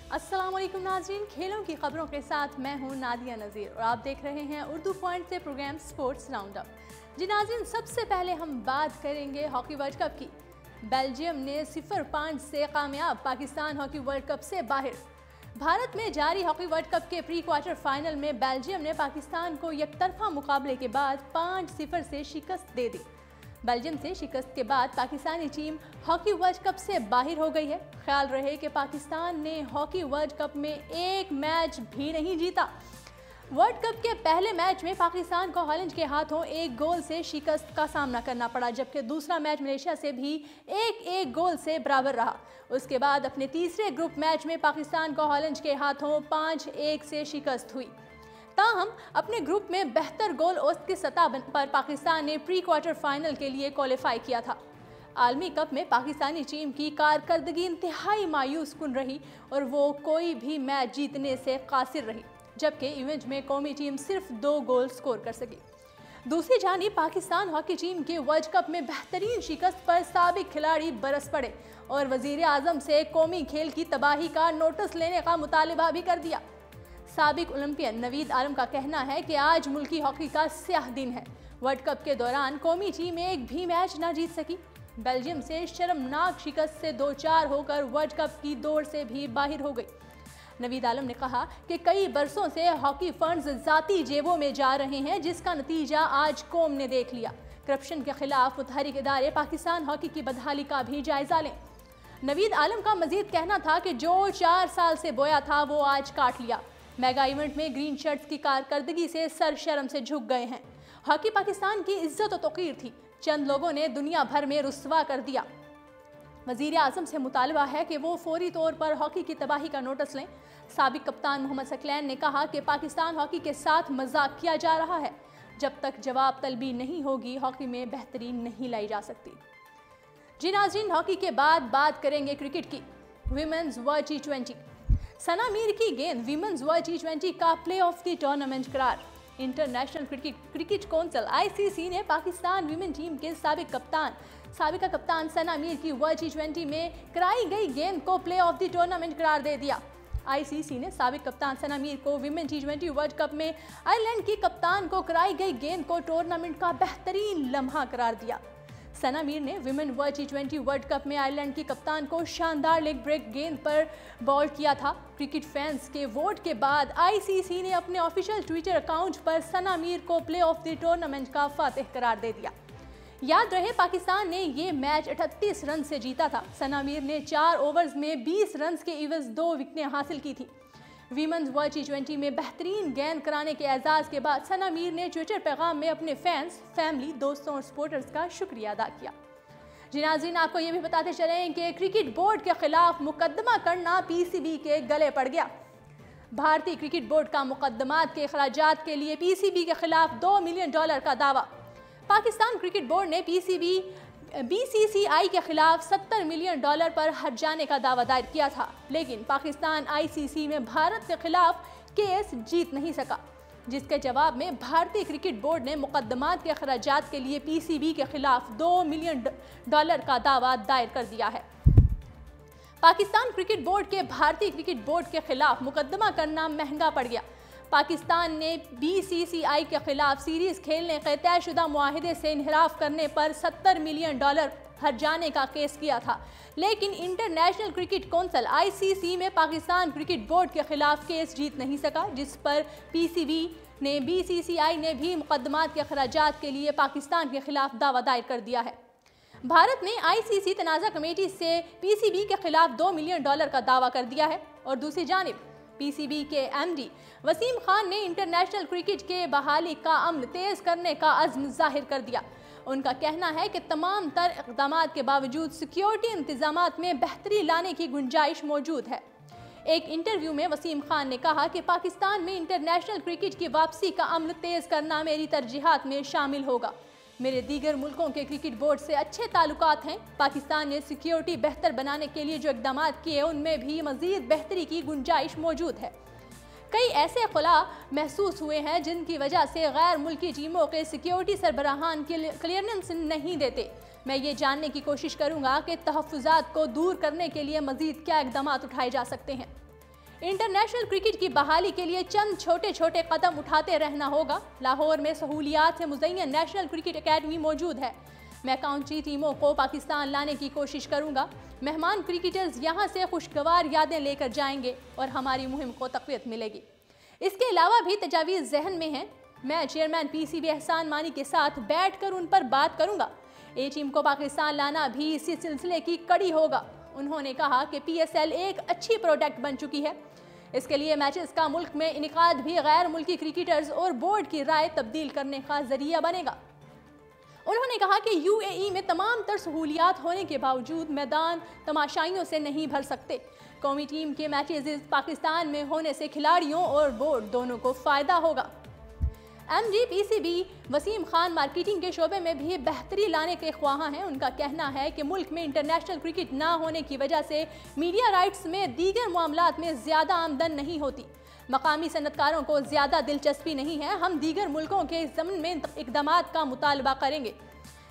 अस्सलाम वालेकुम नाज़रीन, खेलों की खबरों के साथ मैं हूं नादिया नज़ीर और आप देख रहे हैं उर्दू पॉइंट से प्रोग्राम स्पोर्ट्स राउंडअप। जी नाज़रीन, सबसे पहले हम बात करेंगे हॉकी वर्ल्ड कप की। बेल्जियम ने 0-5 से कामयाब, पाकिस्तान हॉकी वर्ल्ड कप से बाहर। भारत में जारी हॉकी वर्ल्ड कप के प्री क्वार्टर फाइनल में बेल्जियम ने पाकिस्तान को एकतरफा मुकाबले के बाद 5-0 से शिकस्त दे दी। बेल्जियम से शिकस्त के बाद Pakistani team hockey world cup से बाहर हो गई है। ख्याल रहे कि पाकिस्तान ने हॉकी वर्ल्ड कप में एक मैच भी नहीं जीता। वर्ल्ड कप के पहले मैच में पाकिस्तान को हॉलैंड के हाथों 1 गोल से शिकस्त का सामना करना पड़ा, जबकि दूसरा मैच मलेशिया से भी 1-1 गोल से बराबर रहा। उसके बाद अपने तीसरे ग्रुप मैच में पाकिस्तान को हॉलैंड के हाथों 5-1 से शिकस्त हुई। ताहम अपने ग्रुप में बेहतर गोल औसत की सतह पर पाकिस्तान ने प्री क्वार्टर फाइनल के लिए क्वालिफाई किया था। आलमी कप में पाकिस्तानी टीम की कारकर्दगी इंतहाई मायूस कुन रही और वो कोई भी मैच जीतने से कासिर रही, जबकि इवेंट में कौमी टीम सिर्फ 2 गोल स्कोर कर सकी। दूसरी जानिब पाकिस्तान हॉकी टीम के वर्ल्ड कप में बेहतरीन शिकस्त पर साबिक खिलाड़ी बरस पड़े और वजीर आजम से कौमी खेल की तबाही का नोटिस लेने का मुतालिबा भी कर दिया। साबिक ओलंपियन नवीद आलम का कहना है कि आज मुल्की हॉकी का स्याह दिन है। वर्ल्ड कप के दौरान कौमी टीम एक भी मैच न जीत सकी। बेल्जियम से शर्मनाक शिकस्त से 2-4 होकर वर्ल्ड कप की दौड़ से भी बाहर हो गई। नवीद आलम ने कहा कि कई बरसों से हॉकी फंड्स जाती जेबों में जा रहे हैं, जिसका नतीजा आज कौम ने देख लिया। करप्शन के खिलाफ मुतहरिक इदारे पाकिस्तान हॉकी की बदहाली का भी जायजा लें। नवीद आलम का मजीद कहना था कि जो 4 साल से बोया था वो आज काट लिया। मेगा इवेंट में ग्रीन शर्ट्स की कारकर्दगी से सर शर्म से झुक गए हैं। हॉकी पाकिस्तान की इज्जत और तौकीर थी, चंद लोगों ने दुनिया भर में रुस्वा कर दिया। वजीर आजम से मुतालबा है कि वो फौरी तौर पर हॉकी की तबाही का नोटिस लें। साबिक कप्तान मोहम्मद सकलैन ने कहा कि पाकिस्तान हॉकी के साथ मजाक किया जा रहा है। जब तक जवाब तलबी नहीं होगी, हॉकी में बेहतरीन नहीं लाई जा सकती। जी नाज़रीन, हॉकी के बाद बात करेंगे क्रिकेट की। Women's world T20। सना मीर की गेंद विमेंस वर्ल्ड T20 का प्ले ऑफ द टूर्नामेंट करार। इंटरनेशनल क्रिकेट काउंसिल ICC ने पाकिस्तान विमेन टीम के साबिका कप्तान सना मीर की वर्ल्ड T20 में कराई गई गेंद को प्ले ऑफ द टूर्नामेंट करार दे दिया। ICC ने साबिक कप्तान सना मीर को विमेन T20 वर्ल्ड कप में आयरलैंड की कप्तान को कराई गई गेंद को टूर्नामेंट का बेहतरीन लम्हा करार दिया। सना मीर ने women world T20 world cup में आयरलैंड की कप्तान को शानदार लेग ब्रेक गेंद पर बॉल किया था। क्रिकेट फैंस के वोट के बाद ICC ने अपने ऑफिशियल ट्विटर अकाउंट पर सना मीर को प्ले ऑफ द टूर्नामेंट का फातिह करार दे दिया। याद रहे, पाकिस्तान ने ये मैच 38 रन से जीता था। सना मीर ने 4 ओवर्स में 20 रन के इवज 2 विकेटें हासिल की थी। वीमेंस वर्ल्ड T20 में बेहतरीन गेंद कराने के एजाज़ के बाद सना मीर ने ट्विटर पैगाम में अपने फैंस, फैमिली, दोस्तों और सपोर्टर्स का शुक्रिया अदा किया। जी नाज़रीन, आपको ये भी बताते चलें कि क्रिकेट बोर्ड के खिलाफ मुकदमा करना PCB के गले पड़ गया। भारतीय क्रिकेट बोर्ड का मुकदमात के अखराजात के लिए PCB के खिलाफ $2 मिलियन का दावा। पाकिस्तान क्रिकेट बोर्ड ने BCCI के खिलाफ $70 मिलियन पर हर्जाने का दावा दायर किया था, लेकिन पाकिस्तान ICC में भारत के खिलाफ केस जीत नहीं सका, जिसके जवाब में भारतीय क्रिकेट बोर्ड ने मुकदमात के अखराजात के लिए PCB के खिलाफ $2 मिलियन का दावा दायर कर दिया है। पाकिस्तान क्रिकेट बोर्ड के भारतीय क्रिकेट बोर्ड के खिलाफ मुकदमा करना महंगा पड़ गया। पाकिस्तान ने BCCI के खिलाफ सीरीज खेलने के तयशुदा मुआहिदे से इनहराफ करने पर $70 मिलियन हर्जाने का केस किया था, लेकिन इंटरनेशनल क्रिकेट काउंसिल ICC में पाकिस्तान क्रिकेट बोर्ड के खिलाफ केस जीत नहीं सका, जिस पर PCB ने BCCI ने भी मुकदमात के अखराजात के लिए पाकिस्तान के खिलाफ दावा दायर कर दिया है। भारत ने ICC तनाज़ा कमेटी से PCB के खिलाफ $2 मिलियन का दावा कर दिया है और दूसरी जानिब PCB के MD वसीम खान ने इंटरनेशनल क्रिकेट के बहाली का अमल तेज करने का अज़्म जाहिर कर दिया। उनका कहना है कि तमाम तर इक़दामात के बावजूद सिक्योरिटी इंतजामात में बेहतरी लाने की गुंजाइश मौजूद है। एक इंटरव्यू में वसीम खान ने कहा कि पाकिस्तान में इंटरनेशनल क्रिकेट की वापसी का अमल तेज करना मेरी तरजीहात में शामिल होगा। मेरे दीगर मुल्कों के क्रिकेट बोर्ड से अच्छे ताल्लुकात हैं। पाकिस्तान ने सिक्योरिटी बेहतर बनाने के लिए जो इक़दाम किए, उनमें भी मज़ीद बेहतरी की गुंजाइश मौजूद है। कई ऐसे खुला महसूस हुए हैं जिनकी वजह से गैर मुल्की टीमों के सिक्योरिटी सरबराहान क्लियरेंस नहीं देते। मैं ये जानने की कोशिश करूंगा कि तहफ़्फ़ुज़ात को दूर करने के लिए मज़ीद क्या इक़दाम उठाए जा सकते हैं। इंटरनेशनल क्रिकेट की बहाली के लिए चंद छोटे छोटे कदम उठाते रहना होगा। लाहौर में सहूलियात से मुज़य्यन नेशनल क्रिकेट एकेडमी मौजूद है। मैं काउंटी टीमों को पाकिस्तान लाने की कोशिश करूंगा। मेहमान क्रिकेटर्स यहां से खुशगवार यादें लेकर जाएंगे और हमारी मुहिम को तक़वियत मिलेगी। इसके अलावा भी तजावीज़ जहन में हैं। मैं चेयरमैन PCB एहसान मानी के साथ बैठकर उन पर बात करूंगा। ए टीम को पाकिस्तान लाना भी इसी सिलसिले की कड़ी होगा। उन्होंने कहा कि PSL एक अच्छी प्रोडक्ट बन चुकी है। इसके लिए मैचेस का मुल्क में इनेकाद भी गैर मुल्की क्रिकेटर्स और बोर्ड की राय तब्दील करने का जरिया बनेगा। उन्होंने कहा कि UAE में तमाम तर सहूलियात होने के बावजूद मैदान तमाशाइयों से नहीं भर सकते। कौमी टीम के मैचेस पाकिस्तान में होने से खिलाड़ियों और बोर्ड दोनों को फ़ायदा होगा। MD PCB Wasim Khan marketing के शोबे में भी बेहतरी लाने के ख्वाहां हैं। उनका कहना है कि मुल्क में इंटरनेशनल क्रिकेट ना होने की वजह से मीडिया राइट्स में दीगर मामलात में ज़्यादा आमदन नहीं होती। मकामी सनतकारों को ज़्यादा दिलचस्पी नहीं है। हम दीगर मुल्कों के ज़मीन में इक़दामात का मुतालबा करेंगे,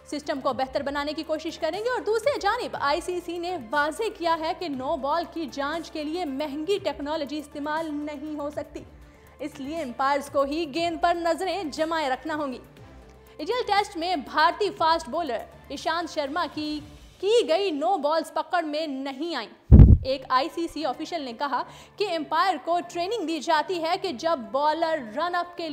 सिस्टम को बेहतर बनाने की कोशिश करेंगे। और दूसरी जानिब ICC ने वाज़ेह किया है कि नो बॉल की जांच के लिए महंगी टेक्नोलॉजी इस्तेमाल नहीं हो सकती, इसलिए एम्पायर्स को ही गेंद पर नजरें जमाए रखना होंगी। IDL टेस्ट में भारतीय फास्ट बॉलर ईशांत शर्मा की गई नो बॉल्स पकड़ में नहीं आई। एक ICC ऑफिशियल ने कहा कि एम्पायर को ट्रेनिंग दी जाती है कि जब बॉलर रन अप के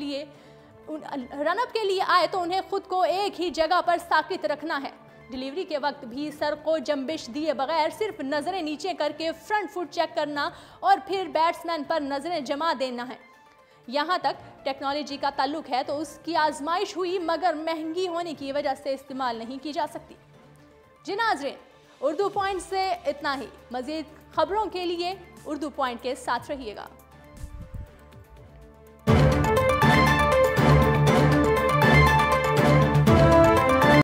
लिए आए तो उन्हें खुद को एक ही जगह पर साकित रखना है। डिलीवरी के वक्त भी सर को जंबिश दिए बगैर सिर्फ नजरें नीचे करके फ्रंट फुट चेक करना और फिर बैट्समैन पर नजरें जमा देना है। यहाँ तक टेक्नोलॉजी का ताल्लुक है तो उसकी आजमाइश हुई, मगर महंगी होने की वजह से इस्तेमाल नहीं की जा सकती। जी नाज़रीन, उर्दू पॉइंट से इतना ही। मज़ीद खबरों के लिए उर्दू पॉइंट के साथ रहिएगा।